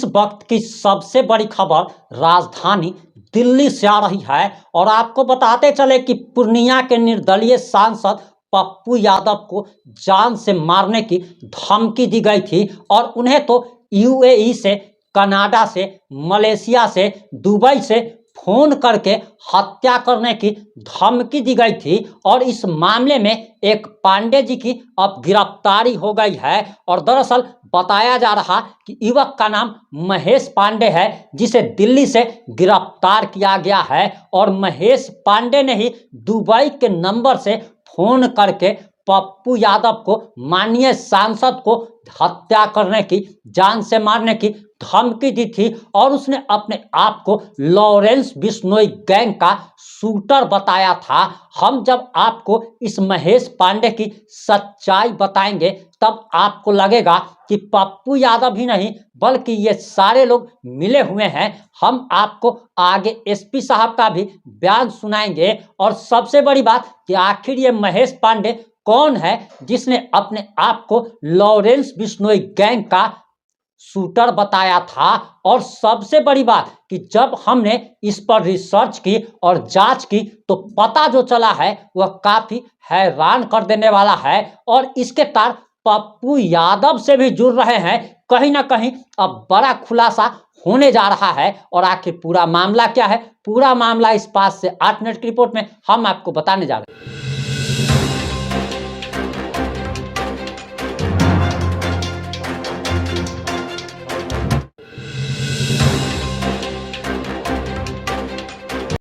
इस वक्त की सबसे बड़ी खबर राजधानी दिल्ली से आ रही है और आपको बताते चले कि पूर्णिया के निर्दलीय सांसद पप्पू यादव को जान से मारने की धमकी दी गई थी और उन्हें तो यूएई से, कनाडा से, मलेशिया से, दुबई से फोन करके हत्या करने की धमकी दी गई थी। और इस मामले में एक पांडे जी की अब गिरफ्तारी हो गई है और दरअसल बताया जा रहा कि युवक का नाम महेश पांडे है, जिसे दिल्ली से गिरफ्तार किया गया है। और महेश पांडे ने ही दुबई के नंबर से फोन करके पप्पू यादव को, माननीय सांसद को हत्या करने की, जान से मारने की धमकी दी थी और उसने अपने आप को लॉरेंस बिश्नोई गैंग का शूटर बताया था। हम जब आपको इस महेश पांडे की सच्चाई बताएंगे तब आपको लगेगा कि पप्पू यादव ही नहीं बल्कि ये सारे लोग मिले हुए हैं। हम आपको आगे एसपी साहब का भी बयान सुनाएंगे और सबसे बड़ी बात कि आखिर ये महेश पांडे कौन है जिसने अपने आप को लॉरेंस बिश्नोई गैंग का शूटर बताया था। और सबसे बड़ी बात कि जब हमने इस पर रिसर्च की और जांच की तो पता जो चला है वह काफी हैरान कर देने वाला है और इसके तार पप्पू यादव से भी जुड़ रहे हैं। कहीं ना कहीं अब बड़ा खुलासा होने जा रहा है और आखिर पूरा मामला क्या है, पूरा मामला इस 5 से 8 मिनट की रिपोर्ट में हम आपको बताने जा रहे हैं।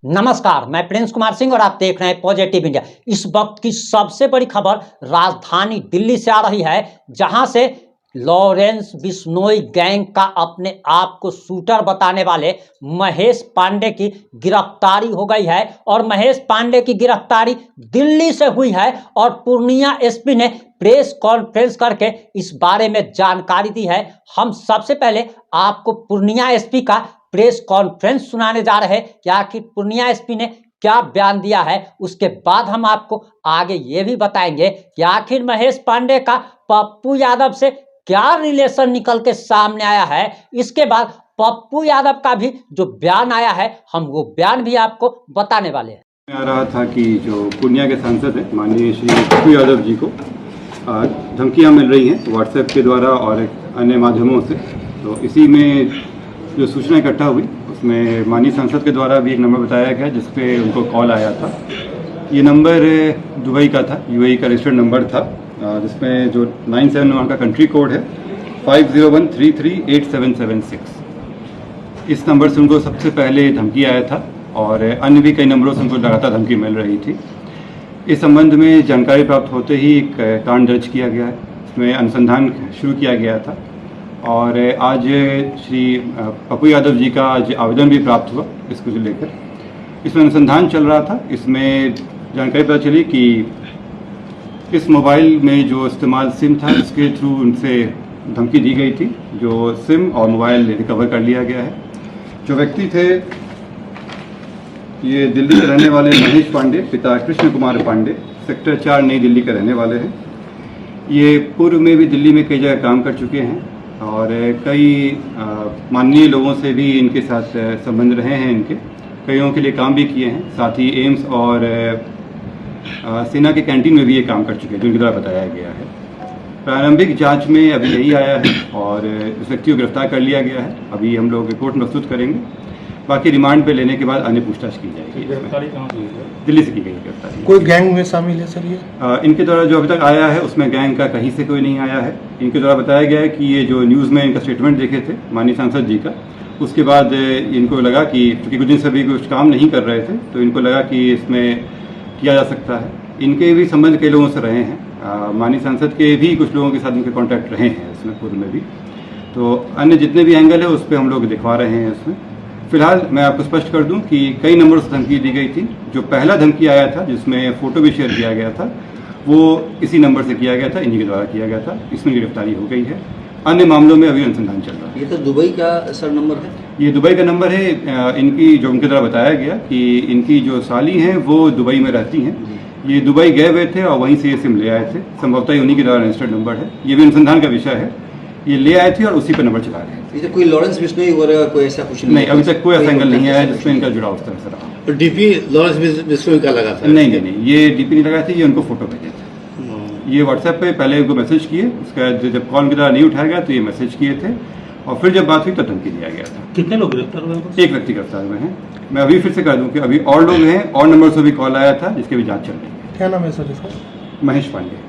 नमस्कार, मैं प्रिंस कुमार सिंह और आप देख रहे हैं पॉजिटिव इंडिया। इस वक्त की सबसे बड़ी खबर राजधानी दिल्ली से आ रही है, जहां से लॉरेंस बिश्नोई गैंग का अपने आप को शूटर बताने वाले महेश पांडे की गिरफ्तारी हो गई है। और महेश पांडे की गिरफ्तारी दिल्ली से हुई है और पूर्णिया एसपी ने प्रेस कॉन्फ्रेंस करके इस बारे में जानकारी दी है। हम सबसे पहले आपको पूर्णिया एसपी का प्रेस कॉन्फ्रेंस सुनाने जा रहे हैं कि आखिर पूर्णिया एसपी ने क्या बयान दिया है। उसके बाद हम आपको आगे ये भी बताएंगे कि आखिर महेश पांडे का पप्पू यादव से क्या रिलेशन निकल के सामने आया है। इसके बाद पप्पू यादव का भी जो बयान आया है हम वो बयान भी आपको बताने वाले हैं। आ रहा था कि जो पूर्णिया के सांसद हैं माननीय श्री पप्पू यादव जी को धमकियां मिल रही हैं व्हाट्सएप के द्वारा और अन्य माध्यमों से। तो इसी में जो सूचना इकट्ठा हुई उसमें माननीय सांसद के द्वारा भी एक नंबर बताया गया जिस पे उनको कॉल आया था। ये नंबर दुबई का था, यूएई का रजिस्टर्ड नंबर था, जिसमें जो 971 का कंट्री कोड है 5013387776। इस नंबर से उनको सबसे पहले धमकी आया था और अन्य भी कई नंबरों से उनको लगातार धमकी मिल रही थी। इस संबंध में जानकारी प्राप्त होते ही एक कांड दर्ज किया गया है, इसमें अनुसंधान शुरू किया गया था और आज श्री पप्पू यादव जी का आज आवेदन भी प्राप्त हुआ इसको लेकर। इसमें अनुसंधान चल रहा था। इसमें जानकारी पता चली कि इस मोबाइल में जो इस्तेमाल सिम था इसके थ्रू उनसे धमकी दी गई थी। जो सिम और मोबाइल रिकवर कर लिया गया है। जो व्यक्ति थे ये दिल्ली के रहने वाले महेश पांडे, पिता कृष्ण कुमार पांडे, सेक्टर 4 नई दिल्ली के रहने वाले हैं। ये पूर्व में भी दिल्ली में कई जगह काम कर चुके हैं और कई माननीय लोगों से भी इनके साथ संबंध रहे हैं। इनके कईयों के लिए काम भी किए हैं। साथ ही एम्स और सेना के कैंटीन में भी ये काम कर चुके हैं, जो इनके द्वारा बताया गया है। प्रारंभिक जांच में अभी यही आया है और इस व्यक्ति को गिरफ्तार कर लिया गया है। अभी हम लोग रिपोर्ट प्रस्तुत करेंगे, बाकी रिमांड पे लेने के बाद अन्य पूछताछ की जाएगी। गिरफ्तारी कहाँ से हुई है? दिल्ली से की गई गिरफ्तारी। कोई गैंग में शामिल है सर? ये इनके द्वारा जो अभी तक आया है उसमें गैंग का कहीं से कोई नहीं आया है। इनके द्वारा बताया गया है कि ये जो न्यूज़ में इनका स्टेटमेंट देखे थे माननीय सांसद जी का, उसके बाद इनको लगा कि चूँकि कुछ दिन से भी कुछ काम नहीं कर रहे थे तो इनको लगा कि इसमें किया जा सकता है। इनके भी संबंध कई लोगों से रहे हैं। माननीय सांसद के भी कुछ लोगों के साथ इनके कॉन्टैक्ट रहे हैं इसमें पूर्व में भी। तो अन्य जितने भी एंगल है उस पर हम लोग दिखवा रहे हैं इसमें। फिलहाल मैं आपको स्पष्ट कर दूं कि कई नंबरों से धमकी दी गई थी। जो पहला धमकी आया था जिसमें फ़ोटो भी शेयर किया गया था वो इसी नंबर से किया गया था, इन्हीं के द्वारा किया गया था। इसमें गिरफ्तारी हो गई है। अन्य मामलों में अभी अनुसंधान चल रहा है। ये तो दुबई का सर नंबर है? ये दुबई का नंबर है। इनकी जो उनके द्वारा बताया गया कि इनकी जो साली हैं वो दुबई में रहती हैं। ये दुबई गए हुए थे और वहीं से ये सिम ले आए थे। संभवतः उन्हीं के द्वारा रजिस्टर्ड नंबर है। ये भी अनुसंधान का विषय है। ये ले आए थे और उसी पर नंबर चला रहे थे। इधर कोई लॉरेंस बिश्नोई वगैरह कोई ऐसा कुछ नहीं, अभी तक कोई ऐसा एंगल नहीं आया जिसमें इनका जुड़ाव उस तरह से रहा। तो डीपी लॉरेंस बिश्नोई का लगा था? नहीं, ये डीपी नहीं लगाए थे, ये उनको फोटो भेजे थे। ये व्हाट्सएप पे पहले उनको मैसेज किए, उसके बाद जब कॉल की तरह नहीं उठाया गया तो ये मैसेज किए थे, और फिर जब बात हुई तो धमकी दिया गया था। कितने लोग गिरफ्तार हुए? एक व्यक्ति गिरफ्तार हुए हैं। मैं अभी फिर से कह दूं कि अभी और लोग हैं, और नंबर से भी कॉल आया था जिसकी भी जांच चल रही है। क्या नाम है सर इसका? महेश पांडे।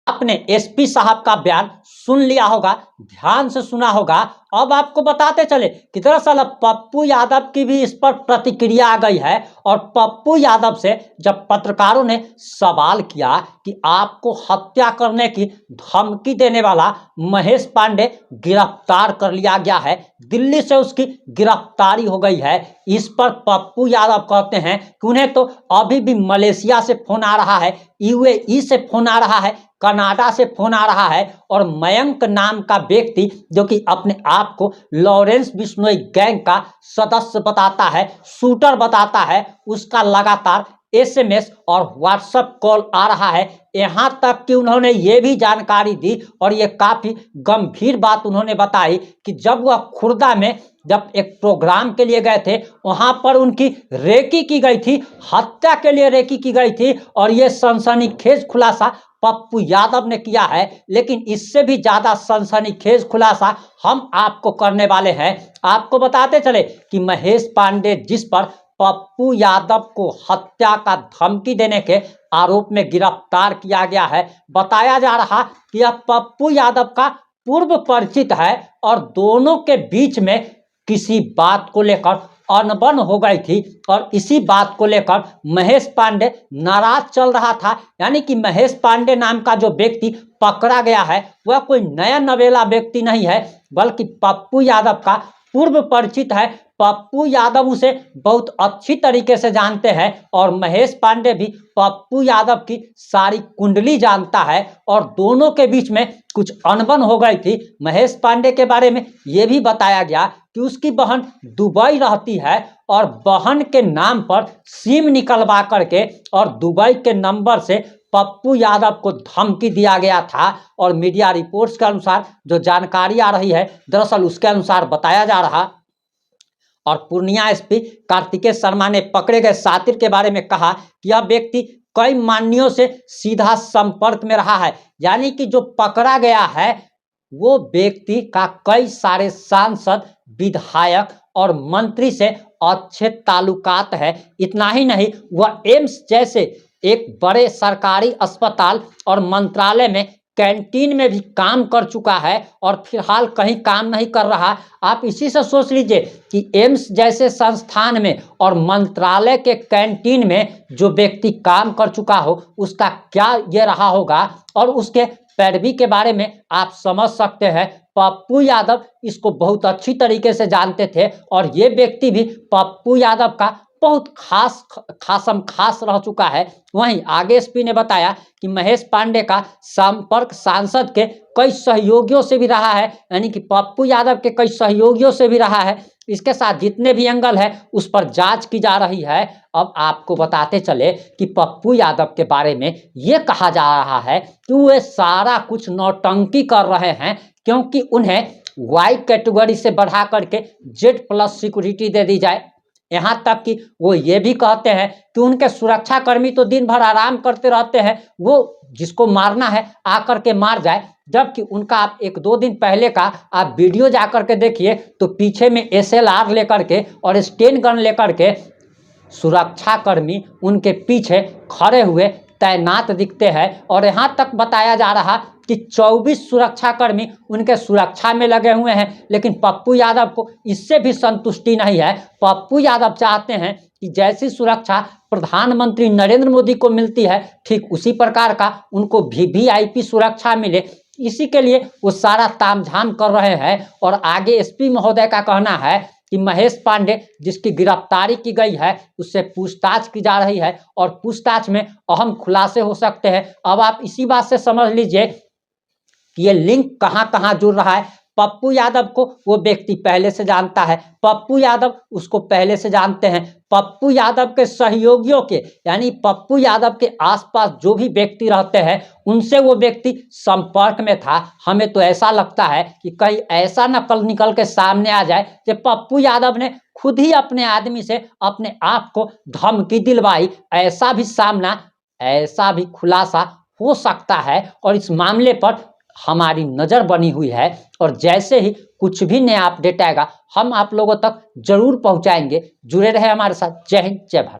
आपने एसपी साहब का बयान सुन लिया होगा, ध्यान से सुना होगा। अब आपको बताते चले कि दरअसल अब पप्पू यादव की भी इस पर प्रतिक्रिया आ गई है, और पप्पू यादव से जब पत्रकारों ने सवाल किया कि आपको हत्या करने की धमकी देने वाला महेश पांडे गिरफ्तार कर लिया गया है, दिल्ली से उसकी गिरफ्तारी हो गई है, इस पर पप्पू यादव कहते हैं कि उन्हें तो अभी भी मलेशिया से फोन आ रहा है, यूएई से फोन आ रहा है, कनाडा से फोन आ रहा है, और मयंक नाम का व्यक्ति जो कि अपने आप को लॉरेंस बिश्नोई गैंग का सदस्य बताता है, शूटर बताता है, उसका लगातार एसएमएस और व्हाट्सएप कॉल आ रहा है। यहाँ तक कि उन्होंने ये भी जानकारी दी, और ये काफ़ी गंभीर बात उन्होंने बताई कि जब वह खुर्दा में जब एक प्रोग्राम के लिए गए थे, वहाँ पर उनकी रेकी की गई थी, हत्या के लिए रेकी की गई थी, और ये सनसनीखेज खुलासा पप्पू यादव ने किया है। लेकिन इससे भी ज़्यादा सनसनीखेज खुलासा हम आपको करने वाले हैं। आपको बताते चले कि महेश पांडे जिस पर पप्पू यादव को हत्या का धमकी देने के आरोप में गिरफ्तार किया गया है, बताया जा रहा कि यह पप्पू यादव का पूर्व परिचित है, और दोनों के बीच में किसी बात को लेकर अनबन हो गई थी, और इसी बात को लेकर महेश पांडे नाराज चल रहा था। यानी कि महेश पांडे नाम का जो व्यक्ति पकड़ा गया है वह कोई नया नवेला व्यक्ति नहीं है, बल्कि पप्पू यादव का पूर्व परिचित है। पप्पू यादव उसे बहुत अच्छी तरीके से जानते हैं, और महेश पांडे भी पप्पू यादव की सारी कुंडली जानता है, और दोनों के बीच में कुछ अनबन हो गई थी। महेश पांडे के बारे में ये भी बताया गया कि उसकी बहन दुबई रहती है, और बहन के नाम पर सिम निकलवा करके और दुबई के नंबर से पप्पू यादव को धमकी दिया गया था। और मीडिया रिपोर्ट्स के अनुसार जो जानकारी आ रही है, दरअसल उसके अनुसार बताया जा रहा, और पूर्णिया एसपी कार्तिकेय शर्मा ने पकड़े गए सातिर के बारे में कहा कि यह व्यक्ति कई मान्यों से सीधा संपर्क में रहा है। यानी कि जो पकड़ा गया है वो व्यक्ति का कई सारे सांसद, विधायक और मंत्री से अच्छे ताल्लुकात है। इतना ही नहीं, वह एम्स जैसे एक बड़े सरकारी अस्पताल और मंत्रालय में कैंटीन में भी काम कर चुका है, और फिलहाल कहीं काम नहीं कर रहा। आप इसी से सोच लीजिए कि एम्स जैसे संस्थान में और मंत्रालय के कैंटीन में जो व्यक्ति काम कर चुका हो उसका क्या ये रहा होगा, और उसके पैरवी के बारे में आप समझ सकते हैं। पप्पू यादव इसको बहुत अच्छी तरीके से जानते थे, और ये व्यक्ति भी पप्पू यादव का बहुत खास रह चुका है। वहीं आगे एसपी ने बताया कि महेश पांडे का संपर्क सांसद के कई सहयोगियों से भी रहा है, यानी कि पप्पू यादव के कई सहयोगियों से भी रहा है। इसके साथ जितने भी एंगल है उस पर जांच की जा रही है। अब आपको बताते चले कि पप्पू यादव के बारे में ये कहा जा रहा है कि वे सारा कुछ नौटंकी कर रहे हैं, क्योंकि उन्हें वाई कैटेगरी से बढ़ा करके Z+ सिक्योरिटी दे दी जाए। यहाँ तक कि वो ये भी कहते हैं कि उनके सुरक्षा कर्मी तो दिन भर आराम करते रहते हैं, वो जिसको मारना है आकर के मार जाए। जबकि उनका आप 1-2 दिन पहले का आप वीडियो जा कर के देखिए तो पीछे में SLR लेकर के और स्टेन गन लेकर के सुरक्षा कर्मी उनके पीछे खड़े हुए तैनात दिखते हैं। और यहाँ तक बताया जा रहा कि 24 सुरक्षाकर्मी उनके सुरक्षा में लगे हुए हैं। लेकिन पप्पू यादव को इससे भी संतुष्टि नहीं है। पप्पू यादव चाहते हैं कि जैसी सुरक्षा प्रधानमंत्री नरेंद्र मोदी को मिलती है, ठीक उसी प्रकार का उनको VIP सुरक्षा मिले। इसी के लिए वो सारा तामझाम कर रहे हैं। और आगे SP महोदय का कहना है कि महेश पांडे जिसकी गिरफ्तारी की गई है उससे पूछताछ की जा रही है, और पूछताछ में अहम खुलासे हो सकते हैं। अब आप इसी बात से समझ लीजिए कि ये लिंक कहां कहां जुड़ रहा है। पप्पू यादव को वो व्यक्ति पहले से जानता है, पप्पू यादव उसको पहले से जानते हैं। पप्पू यादव के सहयोगियों के यानी पप्पू यादव के आसपास जो भी व्यक्ति रहते हैं उनसे वो व्यक्ति संपर्क में था। हमें तो ऐसा लगता है कि कहीं ऐसा नकल निकल के सामने आ जाए कि पप्पू यादव ने खुद ही अपने आदमी से अपने आप को धमकी दिलवाई। ऐसा भी खुलासा हो सकता है और इस मामले पर हमारी नज़र बनी हुई है और जैसे ही कुछ भी नया अपडेट आएगा हम आप लोगों तक जरूर पहुंचाएंगे। जुड़े रहे हमारे साथ। जय हिंद, जय भारत।